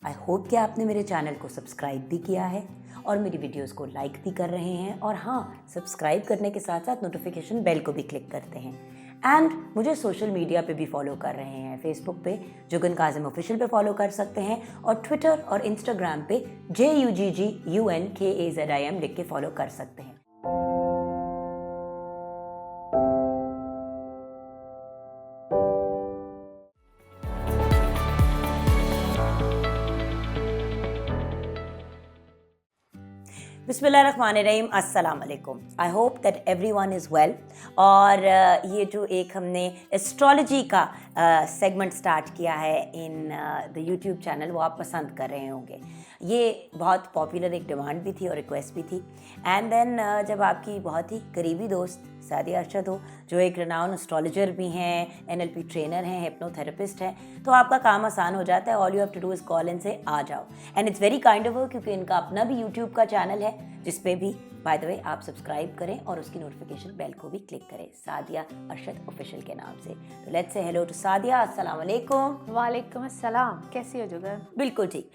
I hope कि आपने मेरे चैनल को सब्सक्राइब भी किया है और मेरी वीडियोस को लाइक भी कर रहे हैं, और हाँ, सब्सक्राइब करने के साथ साथ नोटिफिकेशन बेल को भी क्लिक करते हैं। एंड मुझे सोशल मीडिया पे भी फॉलो कर रहे हैं। फेसबुक पे जुगन काजिम ऑफिशियल पे फॉलो कर सकते हैं, और ट्विटर और इंस्टाग्राम पे JUGGUNKAZIM लिख के फॉलो कर सकते हैं। बिस्मिल्लाहिर्रहमानिर्रहीम, अस्सलाम वालेकुम। I hope that everyone is well. और ये जो एक हमने एस्ट्रोलॉजी का सेगमेंट स्टार्ट किया है इन द यूट्यूब चैनल, वो आप पसंद कर रहे होंगे। ये बहुत पॉपुलर एक डिमांड भी थी और रिक्वेस्ट भी थी। एंड देन जब आपकी बहुत ही करीबी दोस्त सादिया अरशद हो, जो एक रिनाउन एस्ट्रोलॉजर भी हैं, NLP ट्रेनर हैं, हिप्नोथेरेपिस्ट हैं, तो आपका काम आसान हो जाता है। All you have to do is call इन से आ जाओ। And it's very kind of, क्योंकि इनका अपना भी यूट्यूब का चैनल है, जिस पे भी बाय द वे आप सब्सक्राइब करें और उसकी नोटिफिकेशन बेल को भी क्लिक करें, सादिया अरशद ऑफिशियल के नाम से। तो let's say hello to Sadia. अस्सलाम वालेकुम। वालेकुम अस्सलाम, कैसी हो जुगन? बिल्कुल ठीक।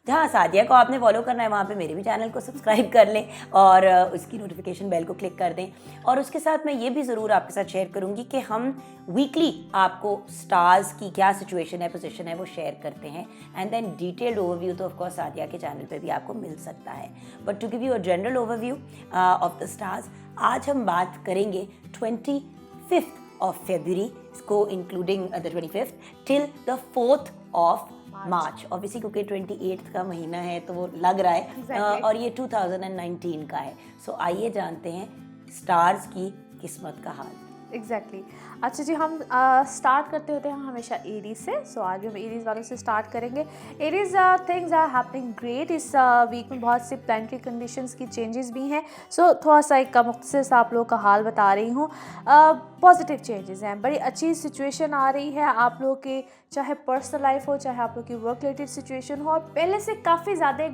जहाँ सादिया को आपने फॉलो करना है, वहाँ पे मेरे भी चैनल को सब्सक्राइब कर लें और उसकी नोटिफिकेशन बेल को क्लिक कर दें। और उसके साथ मैं ये भी ज़रूर आपके साथ शेयर करूँगी कि हम वीकली आपको स्टार्स की क्या सिचुएशन है, पोजीशन है, वो शेयर करते हैं। एंड देन डिटेल्ड ओवरव्यू तो ऑफकोर्स सादिया के चैनल पे भी आपको मिल सकता है। But to give you a general overview of the stars, आज हम बात करेंगे 25th of February, इसको including the 25th till the 4th of March. Obviously क्योंकि 28th का महीना है तो वो लग रहा है। Exactly. और ये 2019 का है। सो आइए जानते हैं स्टार्स की किस्मत का हाल। एग्जैक्टली अच्छा जी, हम स्टार्ट करते होते हैं हमेशा एरीज से। सो आज हम एरीज वालों से स्टार्ट करेंगे। Aries, things are happening great. इस वीक में बहुत सी प्लानिटरी कंडीशंस की चेंजेस भी हैं। सो थोड़ा सा एक मुख्तसर सा आप लोगों का हाल बता रही हूँ। पॉजिटिव चेंजेस हैं, बड़ी अच्छी सिचुएशन आ रही है आप लोगों की, चाहे पर्सनल लाइफ हो, चाहे आप लोग की वर्क रिलेटेड सिचुएशन हो। और पहले से काफ़ी ज़्यादा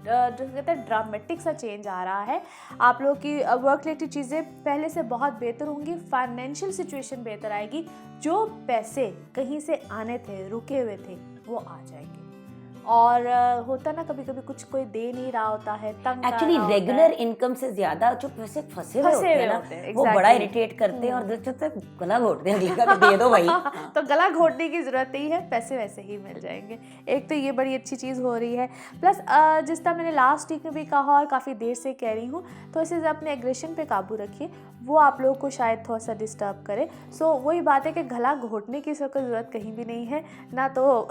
जो कहते हैं ड्रामेटिक सा चेंज आ रहा है। आप लोगों की वर्क रिलेटेड चीज़ें पहले से बहुत बेहतर होंगी। फाइनेंशियल सिचुएशन बेहतर आएगी। जो पैसे कहीं से आने थे, रुके हुए थे, वो आ जाएंगे। और होता ना, कभी कभी कुछ कोई दे नहीं रहा होता है, तंग एक्चुअली रेगुलर इनकम से ज्यादा जो पैसे फंसे हुए होते हैं ना, वो बड़ा इरिटेट करते हैं और दिल चाहता है गला घोट दें, दे दो भाई। तो गला घोटने की ज़रूरत नहीं है, पैसे वैसे ही मिल जाएंगे। एक तो ये बड़ी अच्छी चीज़ हो रही है। प्लस जिस तरह मैंने लास्ट वीक में भी कहा और काफ़ी देर से कह रही हूँ, तो इसे अपने एग्रेशन पे काबू रखिए। वो आप लोगों को शायद थोड़ा सा डिस्टर्ब करे। सो वही बात है कि गला घोटने की इसको ज़रूरत कहीं भी नहीं है ना। तो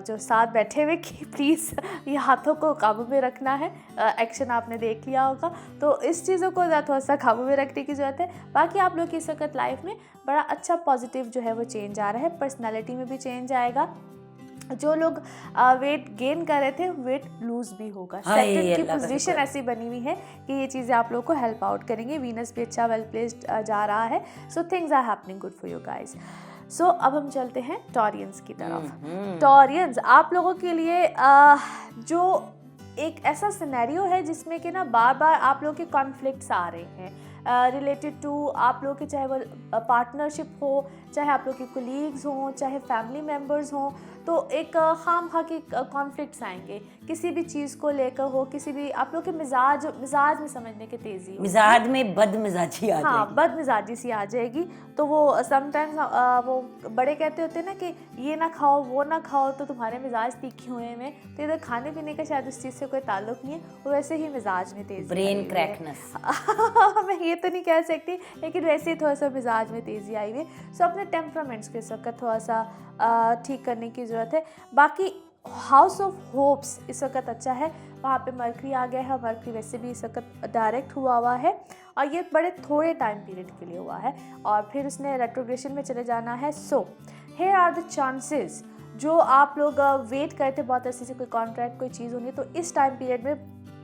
जो साथ बैठे हुए कि प्लीज़ ये हाथों को काबू में रखना है। एक्शन आपने देख लिया होगा, तो इस चीज़ों को थोड़ा सा काबू में रखने की ज़रूरत है। बाकी आप लोग की इस वक्त लाइफ में बड़ा अच्छा पॉजिटिव जो है वो चेंज आ रहा है। पर्सनैलिटी में भी चेंज आएगा। जो लोग वेट गेन कर रहे थे, वेट लूज भी होगा। सेकंड की पोजीशन ऐसी बनी हुई है कि ये चीज़ें आप लोगों को हेल्प आउट करेंगे। वीनस भी अच्छा वेल प्लेस्ड जा रहा है। So things are happening good for you guys. So अब हम चलते हैं टॉरियंस की तरफ। टॉरियंस, आप लोगों के लिए जो एक ऐसा सिनेरियो है जिसमें कि ना बार बार आप लोगों के कॉन्फ्लिक्ट्स आ रहे हैं रिलेटेड टू आप लोग के, चाहे वो पार्टनरशिप हो, चाहे आप लोग के कोलीग्स हों, चाहे फैमिली मेम्बर्स हों। तो एक खाम खा के कॉन्फ्लिक्ट्स आएंगे किसी भी चीज़ को लेकर हो, किसी भी आप लोग के मिजाज में समझने की तेज़ी, मिजाज में बदमिजाजी आ जाएगी। हाँ, बदमिजाजी सी आ जाएगी। तो वो समटाइम्स वो बड़े कहते होते हैं ना कि ये ना खाओ, वो ना खाओ, तो तुम्हारे मिजाज तीखे हुए में, तो इधर खाने पीने का शायद उस चीज़ से कोई ताल्लुक नहीं है, वो वैसे ही मिजाज में तेज़ी, ब्रेन क्रैकनेस। मैं ये तो नहीं कह सकती, लेकिन वैसे ही थोड़ा सा मिजाज में तेज़ी आई हुई है। सो अपने टेम्परामेंट्स के इस वक्त थोड़ा सा ठीक करने की ज़रूरत है। बाकी हाउस ऑफ होप्स इस वक्त अच्छा है, वहाँ पे मरकरी आ गया है। मरकरी वैसे भी इस वक्त डायरेक्ट हुआ है और ये बड़े थोड़े टाइम पीरियड के लिए हुआ है और फिर उसने रेट्रोग्रेशन में चले जाना है। So here are the chances, जो आप लोग वेट करते बहुत ऐसे से कोई कॉन्ट्रैक्ट, कोई चीज़ होनी, तो इस टाइम पीरियड में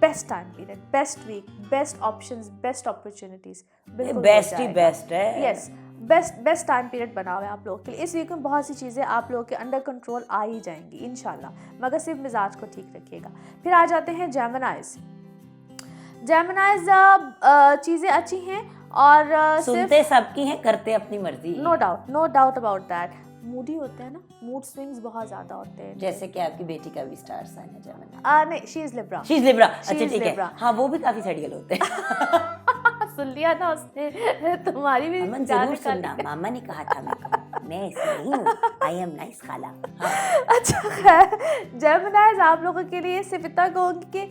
best time period, best week, best options, best opportunities, बिल्कुल बेस्ट ही बेस्ट है। यस, बेस्ट टाइम पीरियड बना हुआ है आप लोगों के लिए। इस वीक में बहुत सी चीज़ें आप लोगों के अंडर कंट्रोल आ ही जाएंगी इंशाल्लाह, मगर सिर्फ मिजाज को ठीक रखिएगा। फिर आ जाते हैं जेमिनाइज। चीज़ें अच्छी हैं और सुनते सबकी हैं, करते अपनी मर्जी। No doubt about that. Moody होते हैं ना, मूड स्विंग्स बहुत ज़्यादा होते हैं। जैसे कि आपकी बेटी का भी स्टार साइन है जेमिनी। नहीं, शी इज़ लिब्रा। अच्छा ठीक है, हाँ वो भी काफी सड़ियल होते हैं। सुन लिया ना उसने, तुम्हारी भी अमन जान जरूर निकाली। सुनना, मामा ने कहा था मैं ऐसी नहीं हूँ, आई एम नाइस खाला। हाँ। अच्छा खैर, जेमिनाइज आप लोगों के लिए सिर्फ इतना कहूँगी कि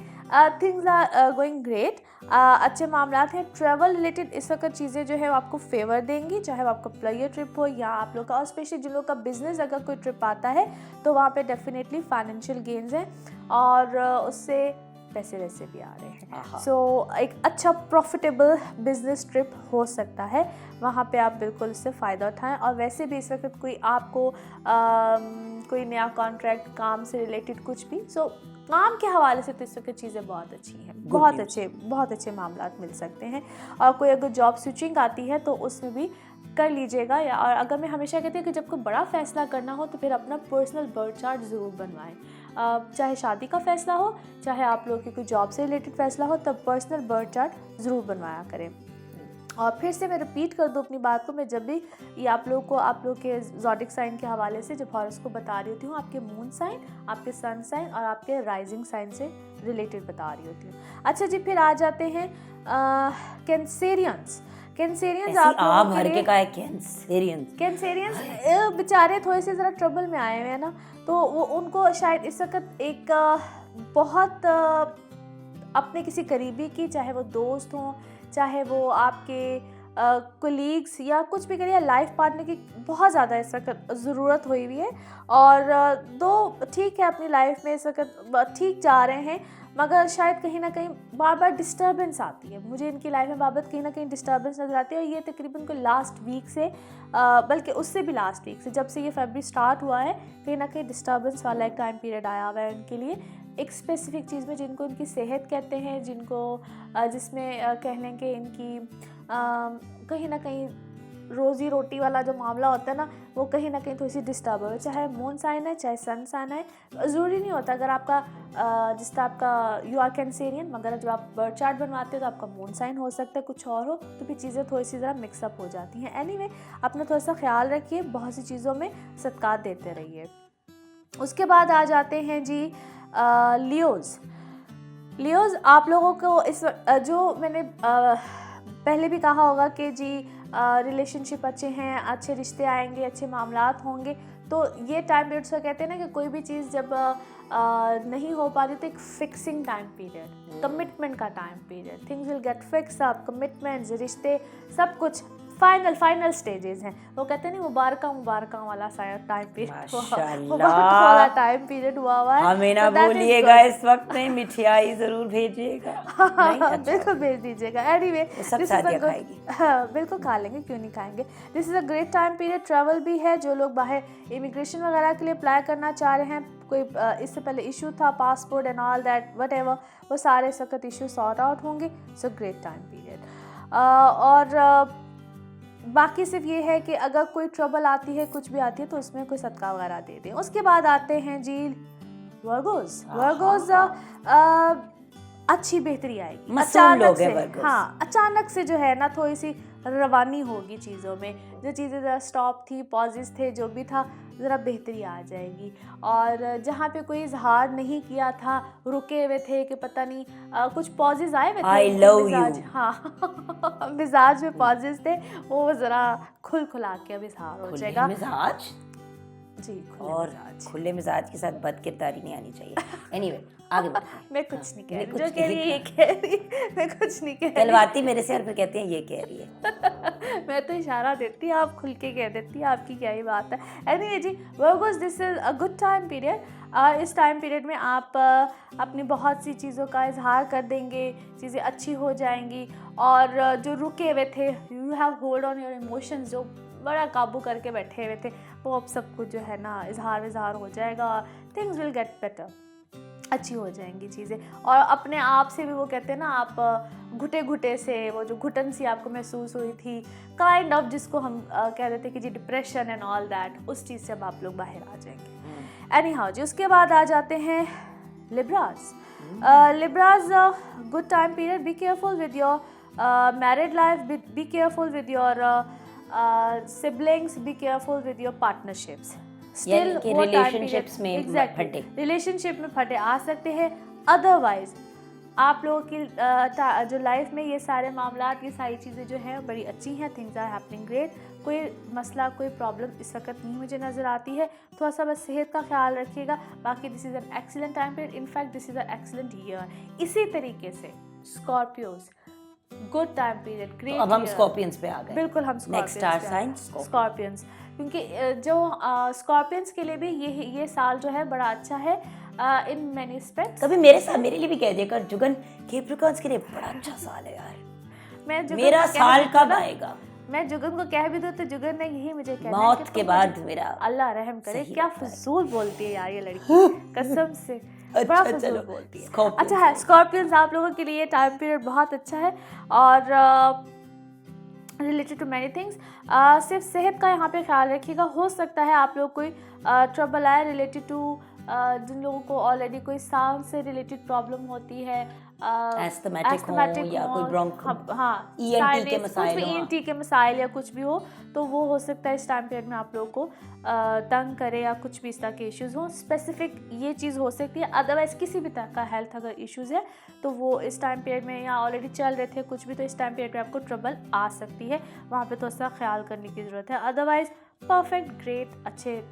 थिंग्स आर गोइंग ग्रेट, अच्छे मामलात हैं। ट्रैवल रिलेटेड इस वक्त चीज़ें जो है वो आपको फेवर देंगी, चाहे वो आपका प्लेयर ट्रिप हो या आप लोग का, और स्पेशली जिन लोग का बिजनेस अगर कोई ट्रिप आता है तो वहाँ पे डेफिनेटली फाइनेंशियल गेन्स हैं और उससे पैसे वैसे भी आ रहे हैं। सो एक अच्छा प्रॉफिटेबल बिजनेस ट्रिप हो सकता है, वहाँ पे आप बिल्कुल इससे फ़ायदा उठाएं। और वैसे भी इस वक्त कोई आपको कोई नया कॉन्ट्रैक्ट, काम से रिलेटेड कुछ भी, सो काम के हवाले से तो इस वक्त चीज़ें बहुत अच्छी हैं, बहुत अच्छे मामलात मिल सकते हैं। और कोई अगर जॉब स्विचिंग आती है तो उसमें भी कर लीजिएगा। या और अगर मैं हमेशा कहती हूँ कि जब कोई बड़ा फ़ैसला करना हो तो फिर अपना पर्सनल बर्थ चार्ट ज़रूर बनवाएं, चाहे शादी का फ़ैसला हो, चाहे आप लोग की कोई जॉब से रिलेटेड फ़ैसला हो, तब पर्सनल बर्थ चार्ट ज़रूर बनवाया करें। और फिर से मैं रिपीट कर दूँ अपनी बात को, मैं जब भी ये आप लोग के ज़ोडिक साइन के हवाले से जब हॉरोस्कोप बता रही होती हूँ, आपके मून साइन, आपके सन साइन और आपके राइजिंग साइन से रिलेटेड बता रही होती हूँ। अच्छा जी, फिर आ जाते हैं कैंसेरियंस। आप भर के का है कैंसेरियंस बेचारे थोड़े से ज़रा ट्रबल में आए हुए हैं ना, तो वो उनको शायद इस वक्त एक बहुत अपने किसी करीबी की, चाहे वो दोस्त हों, चाहे वो आपके कोलीग्स या कुछ भी करिए, लाइफ पार्टनर की बहुत ज़्यादा इस वक्त ज़रूरत हुई हुई है। और दो ठीक है अपनी लाइफ में इस वक्त ठीक जा रहे हैं, मगर शायद कहीं ना कहीं बार बार डिस्टर्बेंस आती है। मुझे इनकी लाइफ में बाबत कहीं ना कहीं डिस्टर्बेंस नज़र आती है, और ये तकरीबन को लास्ट वीक से बल्कि उससे भी लास्ट वीक से, जब से ये फरवरी स्टार्ट हुआ है, कहीं ना कहीं डिस्टर्बेंस वाला एक टाइम पीरियड आया हुआ है उनके लिए, एक स्पेसिफिक चीज़ में जिनको इनकी सेहत कहते हैं, जिनको जिसमें कह लें कि इनकी कहीं ना कहीं रोज़ी रोटी वाला जो मामला होता है ना, वो कहीं ना कहीं थोड़ी सी डिस्टर्ब हो, चाहे मून साइन है चाहे सन साइन है, ज़रूरी नहीं होता। अगर आपका जिस तरह आपका यू आर कैंसेरियन, मगर जब आप बर्थ चार्ट बनवाते हो तो आपका मून साइन हो सकता है कुछ और हो, तो फिर चीज़ें थोड़ी सी ज़रा मिक्सअप हो जाती हैं। एनीवे, अपना थोड़ा सा ख्याल रखिए, बहुत सी चीज़ों में सदकात देते रहिए। उसके बाद आ जाते हैं जी लियोज़। आप लोगों को इस जो मैंने पहले भी कहा होगा कि जी रिलेशनशिप अच्छे हैं, अच्छे रिश्ते आएंगे, अच्छे मामलात होंगे, तो ये टाइम पीरियड से कहते हैं ना कि कोई भी चीज़ जब नहीं हो पाती तो एक फिक्सिंग टाइम पीरियड, कमिटमेंट का time period, things will get fix up, commitments, रिश्ते, सब कुछ फाइनल स्टेजेस हैं। वो कहते हैं नहीं, मुबारका वाला शायद टाइम पीरियड, वाला टाइम पीरियड हुआ है। हमें ना भूलिएगा इस वक्त में मिठाई जरूर भेजिएगा। बिल्कुल भेज दीजिएगा। एनीवे, सब सादिया खाएगी। हाँ बिल्कुल खा लेंगे, क्यों नहीं खाएंगे। This is a great time period. Travel भी है, जो लोग बाहर इमिग्रेशन वगैरह के लिए अप्लाई करना चाह रहे हैं, कोई इससे पहले इशू था passport and all that whatever, वो सारे इस वक्त इशू सॉर्ट आउट होंगे। So great time period. और बाकी सिर्फ ये है कि अगर कोई ट्रबल आती है, कुछ भी आती है, तो उसमें कोई सदका वगैरह दे दें। उसके बाद आते हैं जी वर्गोस। अच्छी बेहतरी आएगी अचानक से। हाँ, अचानक से जो है ना थोड़ी सी रवानी होगी चीज़ों में, जो चीज़ें ज़रा स्टॉप थी, पॉजेस थे, जो भी था, ज़रा बेहतरी आ जाएगी। और जहाँ पे कोई इजहार नहीं किया था, रुके हुए थे कि पता नहीं कुछ पॉजेस आए हुए थे, I love you। हाँ मिजाज में पॉजेस थे, वो ज़रा खुला के अब इजहार हो जाएगा। मिजाज जी, और खुले मिजाज के साथ बदकिरदारी नहीं आनी चाहिए। एनीवे, आगे बढ़ते। मैं कुछ नहीं कह रही, जो कह रही है ये कह रही, मैं कुछ नहीं कह रही। कलवाती मेरे से, और फिर कहते हैं ये कह रही है। मैं तो इशारा देती, आप खुल के कह देती, आपकी क्या ही बात है। एनीवे जी, Virgos, this is a good time period. इस टाइम पीरियड में आप अपनी बहुत सी चीज़ों का इजहार कर देंगे, चीज़ें अच्छी हो जाएंगी, और जो रुके हुए थे, you have hold on your emotions, जो बड़ा काबू करके बैठे हुए थे, वो अब सब कुछ जो है ना इजहार हो जाएगा। थिंग्स विल गेट बेटर, अच्छी हो जाएंगी चीज़ें। और अपने आप से भी, वो कहते हैं ना, आप घुटे से, वो जो घुटन सी आपको महसूस हुई थी, काइंड ऑफ, जिसको हम कह देते कि जी डिप्रेशन एंड ऑल दैट, उस चीज़ से अब आप लोग बाहर आ जाएंगे। एनी हाउ जी, उसके बाद आ जाते हैं Libras. Good time period. Be careful with your married life, be careful with your siblings, be careful with your partnerships. यानी कि रिलेशनशिप्स में फटे, रिलेशनशिप में फटे आ सकते हैं। अदरवाइज आप लोगों की जो लाइफ में ये सारे मामलात, ये सारी चीज़ें जो हैं बड़ी अच्छी हैं, थिंग्स आर हैपनिंग ग्रेट। कोई मसला, कोई प्रॉब्लम इस वक्त नहीं मुझे नज़र आती है। थोड़ा सा बस सेहत का ख्याल रखिएगा। बाकी this is an excellent time period, in fact this is an excellent year. इसी तरीके से Scorpios, good time period, great. अब हम स्कॉर्पियंस पे आ गए। बिल्कुल, हम नेक्स्ट स्टार साइन स्कॉर्पियंस, क्योंकि जो स्कॉर्पियंस के लिए भी ये साल जो है बड़ा अच्छा है इन मैनी एस्पेक्ट्स। कभी मेरे लिए भी कह दिया कर जुगन, कैप्रिकॉर्न्स के लिए बड़ा अच्छा साल है यार, मेरा साल कब आएगा। मैं जुगन को कह भी दूं तो जुगन ने यही मुझे कहना मौत के बाद मेरा अल्लाह रहम करे। क्या फजूल बोलती है यार ये लड़की, कसम से बड़ा फजूल बोलती है। अच्छा है, स्कॉर्पियंस आप लोगों के लिए टाइम पीरियड बहुत अच्छा है और रिलेटेड टू मैनी थिंग्स। सिर्फ सेहत का यहाँ पे ख्याल रखिएगा। हो सकता है आप लोग कोई ट्रबल आए रिलेटेड टू जिन लोगों को ऑलरेडी कोई सांस से रिलेटेड प्रॉब्लम होती है, एस्थमेटिक या कोई ENT के मसाइल, ENT के मसाइल या कुछ भी हो, तो वो हो सकता है इस टाइम पीरियड में आप लोगों को तंग करे या कुछ भी इस तरह के इश्यूज़ हों। स्पेसिफिक ये चीज़ हो सकती है। अदरवाइज़ किसी भी तरह का हेल्थ अगर इश्यूज़ है तो वो इस टाइम पीरियड में, या ऑलरेडी चल रहे थे कुछ भी, तो इस टाइम पीरियड में आपको ट्रबल आ सकती है। वहाँ पे तो उसका ख्याल करने की ज़रूरत है। अदरवाइज़ परफेक्ट, ग्रेट, अच्छे,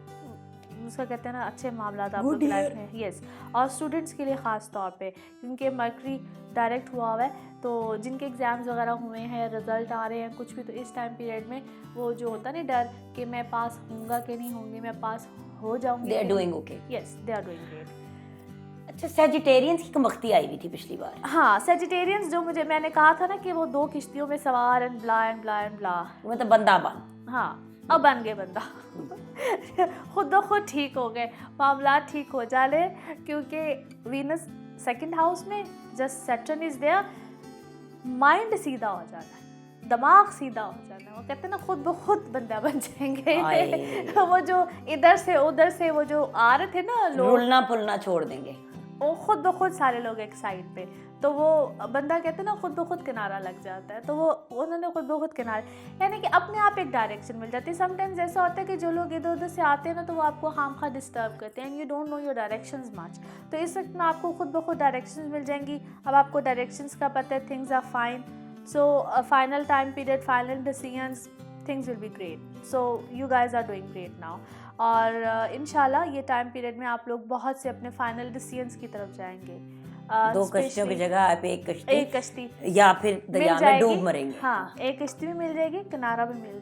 उसका कहते हैं ना अच्छे मामला आप लोग की लाइफ में। यस, और स्टूडेंट्स के लिए ख़ास तौर पे, क्योंकि मरकरी डायरेक्ट हुआ हुआ है, तो जिनके एग्ज़ाम्स वगैरह हुए हैं, रिजल्ट आ रहे हैं कुछ भी, तो इस टाइम पीरियड में वो जो होता है ना डर कि मैं पास होऊंगा कि नहीं होंगी, मैं पास हो जाऊंगी। They are doing okay. Yes, they are doing great. अच्छा, सेजिटेरियंस की कमख्ती आई हुई थी पिछली बार। हाँ, सेजिटेरियंस जो मैंने कहा था ना कि वो 2 किश्तियों में सवार एंड ब्ला, मतलब बंदा बन। हाँ, अब बन गए बंदा खुद ब खुद ठीक हो गए, मामला ठीक हो जाले, क्योंकि वीनस सेकंड हाउस में just Saturn is there, mind सीधा हो जाना है, दिमाग सीधा हो जाना है। वो कहते हैं ना खुद ब खुद बंदा बन जाएंगे वो जो इधर से उधर से वो जो आ रहे थे ना लोग, रुलना फुलना छोड़ देंगे, वो खुद ब खुद सारे लोग एक साइड पे, तो वो बंदा कहते हैं ना खुद ब खुद किनारा लग जाता है। तो वो उन्होंने खुद ब खुद किनारे, यानी कि अपने आप एक डायरेक्शन मिल जाती है। समटाइम्स ऐसा होता है कि जो लोग इधर उधर से आते हैं ना, तो वो आपको खामखा डिस्टर्ब करते हैं and you don't know your directions much. तो इस वक्त में आपको खुद ब खुद डायरेक्शंस मिल जाएंगी। अब आपको डायरेक्शंस का पता है, things are fine, so final time period, final decisions, things will be great. So you guys are doing great now, और इंशाल्लाह ये टाइम पीरियड में आप लोग बहुत से अपने फाइनल डिसीजंस की तरफ जाएंगे। 2 कश्तियों की जगह आप एक कश्ती या फिर दरिया में डूब मरेंगे। हाँ, एक कश्ती भी मिल जाएगी, किनारा भी मिल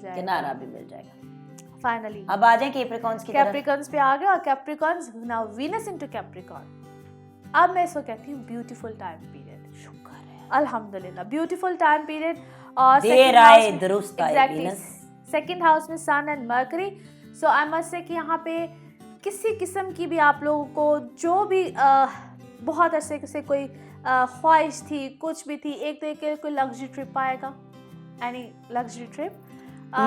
जाएगा, फाइनली। अब आ जाए कैप्रिकॉर्न्स की तरफ। कैप्रिकॉर्न्स पे आ गए, और Capricorns now Venus into Capricorn. अब मैं इसको कहती हूँ ब्यूटीफुल टाइम पीरियड। शुक्र है, अल्हम्दुलिल्लाह, ब्यूटीफुल टाइम पीरियड। और देर आए दुरुस्त आए वीनस। सेकंड हाउस में sun and Mercury. So I must say कि यहाँ पे किसी किस्म की भी आप लोगों को जो भी बहुत अरसे से कोई ख्वाहिश थी, कुछ भी थी, एक तरीके का कोई लग्जरी ट्रिप आएगा, एनी लग्जरी ट्रिप।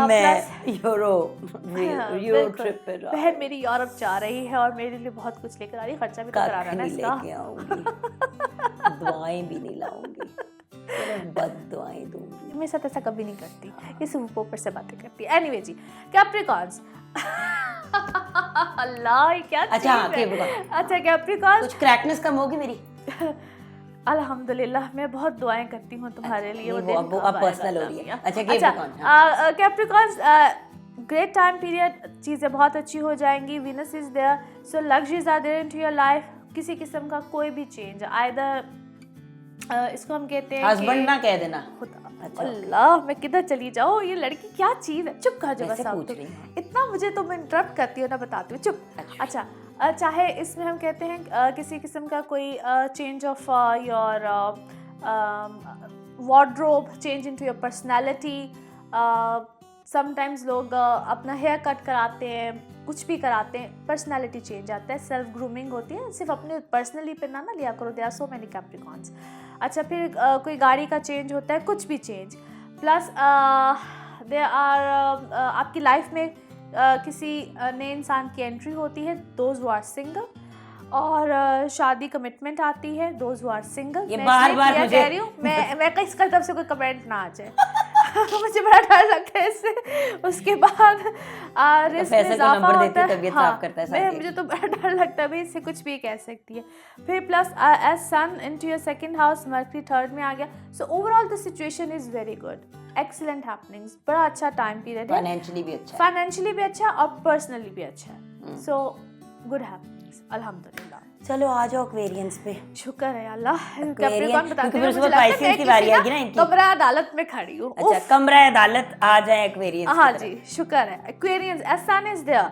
मैं यूरोप ट्रिप पे जा रही, बहन मेरी यूरोप जा रही है और मेरे लिए बहुत कुछ लेकर आ रही है, खर्चा भी तो कराना है इसका। लेके आऊंगी, दुआएं भी नहीं लाऊंगी, बद दुआएं दूंगी। मेरे साथ ऐसा कभी नहीं करती, ये सिर्फ ऊपर से बातें करती है। एनीवे जी, कैप्रिकॉर्न्स अल्लाह क्या अच्छा कैप्रिकॉर्न्स, कुछ क्रैकनेस कम होगी मेरी अल्हम्दुलिल्लाह। मैं बहुत दुआएं करती हूँ तुम्हारे लिए, वो अब पर्सनल हो रही है। अच्छा कैप्रिकॉर्न्स, ग्रेट टाइम पीरियड, चीज़ें बहुत अच्छी हो जाएंगी। Venus is there, so luxuries are there into your life. किसी किस्म का कोई भी चेंज, आइदर इसको हम कहते हैं हस्बैंड ना कह देना। अच्छा, अल्लाह मैं किधर चली जाऊँ, ये लड़की क्या चीज़ है। चुप कर जाओ बस आप, इतना मुझे तुम इंटरप्ट करती हो ना, बताती हूँ चुप। अच्छा, चाहे इसमें हम कहते हैं किसी किस्म का कोई change of your wardrobe, change into your personality. Sometimes लोग अपना हेयर कट कराते हैं, कुछ भी कराते हैं, पर्सनालिटी चेंज आता है, सेल्फ ग्रूमिंग होती है। सिर्फ अपने पर्सनली पे ना लिया करो, they are so many Capricorns. अच्छा, फिर कोई गाड़ी का चेंज होता है, कुछ भी चेंज, प्लस दे आर आपकी लाइफ में किसी नए इंसान की एंट्री होती है, दोज हु आर सिंगल, और शादी कमिटमेंट आती है, दोज हु आर सिंगल। ये बार-बार मुझे कह रही हूँ मैं इसका तरफ से कोई कमेंट ना आ जाए मुझे बड़ा डर लगता है इससे। उसके बाद रिस्क में इजाफा होता है। हाँ, मुझे तो बड़ा डर लगता है भाई, इससे कुछ भी कह सकती है। फिर plus as sun into your second house, Mercury third में आ गया। So overall the situation is very good, excellent happenings, बड़ा अच्छा टाइम पीरियड है। फाइनेंशियली भी अच्छा और पर्सनली भी अच्छा है। सो गुड हैपनिंग्स अल्हम्दुलिल्लाह। चलो आ जाओ एक्वेरियंस पे। शुक्र है अल्लाह। कैप्रिकॉर्न बताते हैं, मुझे पाइसेस की बारी आएगी ना इनकी। कमरा अदालत में खड़ी हूँ। अच्छा, कमरा अदालत आ जाए एक्वेरियंस। हाँ जी, शुक्र है। Aquarians as sun is there,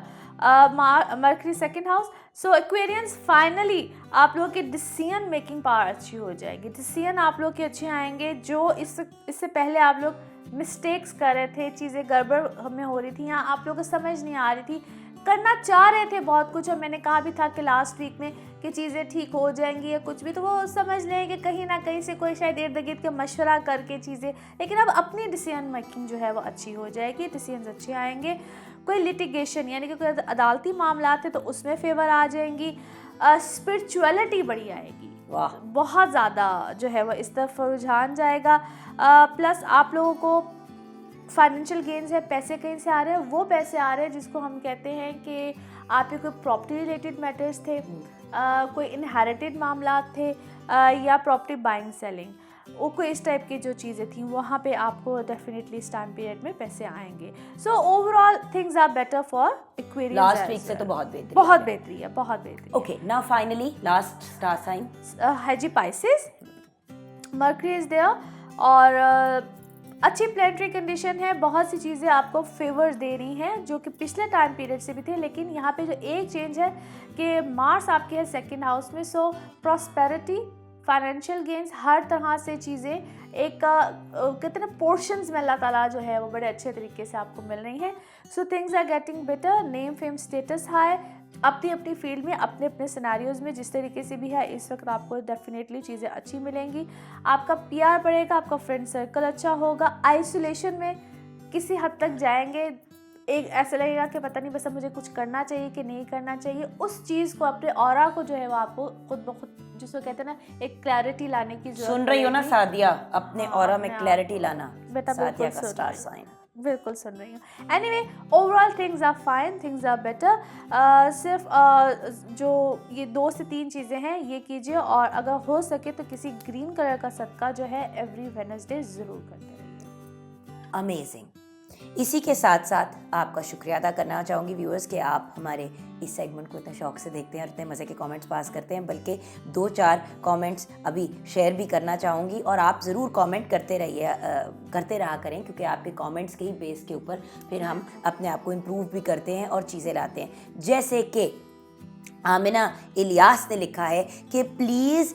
Mercury second house. So Aquarians finally आप लोगों की डिसीजन मेकिंग पावर अच्छी हो जाएगी। डिसीजन आप लोग के अच्छे आएंगे। जो इससे पहले आप लोग मिस्टेक्स कर रहे थे, चीज़ें गड़बड़ हमें हो रही थी, यहाँ आप लोगों को समझ नहीं आ रही थी, करना चाह रहे थे बहुत कुछ, और मैंने कहा भी था कि लास्ट वीक में कि चीज़ें ठीक हो जाएंगी या कुछ भी, तो वो समझ लें कि कहीं ना कहीं से कोई शायद इर्द गिर्द के मशवरा करके चीज़ें, लेकिन अब अपनी डिसीजन मेकिंग जो है वो अच्छी हो जाएगी, डिसीजन अच्छे आएंगे। कोई लिटिगेशन यानी कि कोई अदालती मामला थे तो उसमें फेवर आ जाएंगी। स्पिरिचुअलिटी बड़ी आएगी, बहुत ज़्यादा जो है वो इस तरफ रुझान जाएगा। प्लस आप लोगों को फाइनेंशियल गेन्स है, पैसे कहीं से आ रहे हैं, वो पैसे आ रहे हैं जिसको हम कहते हैं कि आपके कोई प्रॉपर्टी रिलेटेड मैटर्स थे, कोई इनहेरिटेड मामला थे, या प्रॉपर्टी बाइंग सेलिंग, वो कोई इस टाइप की जो चीज़ें थी, वहाँ पे आपको डेफिनेटली इस टाइम पीरियड में पैसे आएंगे। So overall things are better for Aquarius. Last week से तो बहुत बेहतरी है, बहुत बेहतरी। Okay, now finally last star sign है जी पाइसेस। मर्करी इज देयर और अच्छी प्लेनेटरी कंडीशन है, बहुत सी चीज़ें आपको फेवर्स दे रही हैं जो कि पिछले टाइम पीरियड से भी थे, लेकिन यहाँ पे जो एक चेंज है कि मार्स आपके है सेकंड हाउस में। सो प्रॉस्पेरिटी, फाइनेंशियल गेन्स, हर तरह से चीज़ें एक कहते हैं पोर्शंस में अल्लाह ताला जो है वो बड़े अच्छे तरीके से आपको मिल रही हैं। So things are getting better, name fame status high, अपनी अपनी फील्ड में अपने अपने सिनेरियोज में जिस तरीके से भी है इस वक्त आपको डेफिनेटली चीज़ें अच्छी मिलेंगी। आपका पीआर बढ़ेगा, आपका फ्रेंड सर्कल अच्छा होगा। आइसोलेशन में किसी हद तक जाएंगे, एक ऐसा लगेगा कि पता नहीं बस अब मुझे कुछ करना चाहिए कि नहीं करना चाहिए, उस चीज़ को अपने ऑरा को जो है वो आपको खुद ब खुद जिसको कहते हैं ना एक क्लैरिटी लाने की जरूरत। सुन रही हो ना सादिया, अपने ऑरा में क्लैरिटी लाना, बेटा सादिया का स्टार साइन। बिल्कुल सुन रही हूँ। Anyway overall things are fine, things are better. सिर्फ जो ये 2 से 3 चीज़ें हैं ये कीजिए, और अगर हो सके तो किसी ग्रीन कलर का सदका जो है एवरी वेडनेसडे ज़रूर करते रहिए। अमेजिंग। इसी के साथ साथ आपका शुक्रिया अदा करना चाहूँगी व्यूअर्स कि आप हमारे इस सेगमेंट को इतने शौक से देखते हैं और इतने मज़े के कमेंट्स पास करते हैं, बल्कि 2-4 कमेंट्स अभी शेयर भी करना चाहूँगी, और आप ज़रूर कमेंट करते रहा करें, क्योंकि आपके कमेंट्स के ही बेस के ऊपर फिर हम अपने आप को इम्प्रूव भी करते हैं और चीज़ें लाते हैं। जैसे कि आमिना इलियास ने लिखा है कि प्लीज़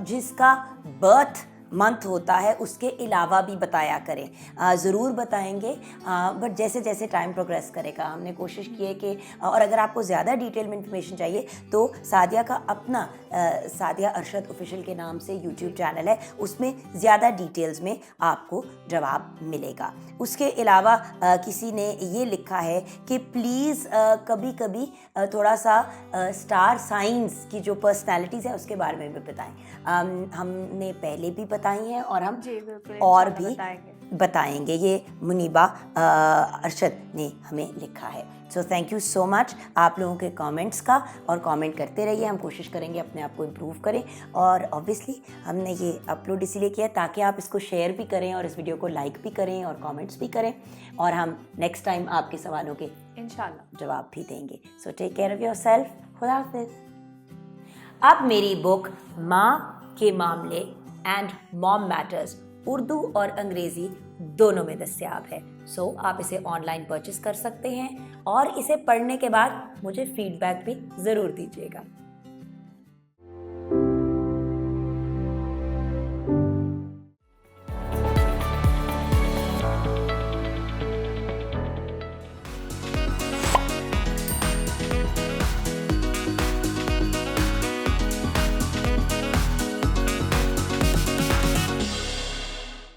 जिसका बर्थ मंथ होता है उसके अलावा भी बताया करें। ज़रूर बताएंगे, बट जैसे जैसे टाइम प्रोग्रेस करेगा हमने कोशिश की है कि, और अगर आपको ज़्यादा डिटेल में इंफॉर्मेशन चाहिए तो सादिया का अपना सादिया अरशद ऑफिशियल के नाम से यूट्यूब चैनल है, उसमें ज़्यादा डिटेल्स में आपको जवाब मिलेगा। उसके अलावा किसी ने ये लिखा है कि प्लीज़ कभी कभी थोड़ा सा स्टार साइंस की जो पर्सनैलिटीज़ है उसके बारे में भी बताएं। हमने पहले भी बताई हैं और हम और भी बताएंगे। ये मुनीबा अरशद ने हमें लिखा है। So thank you so much आप लोगों के कमेंट्स का, और कमेंट करते रहिए, हम कोशिश करेंगे अपने आप को इम्प्रूव करें। और ऑब्वियसली हमने ये अपलोड इसीलिए किया ताकि आप इसको शेयर भी करें और इस वीडियो को लाइक भी करें और कमेंट्स भी करें, और हम नेक्स्ट टाइम आपके सवालों के इंशाल्लाह जवाब भी देंगे। So take care of yourself. खुदा हाफिज़। अब मेरी बुक माँ के मामले एंड मॉम मैटर्स उर्दू और अंग्रेज़ी दोनों में दस्तयाब है। सो आप इसे ऑनलाइन परचेस कर सकते हैं, और इसे पढ़ने के बाद मुझे फीडबैक भी ज़रूर दीजिएगा।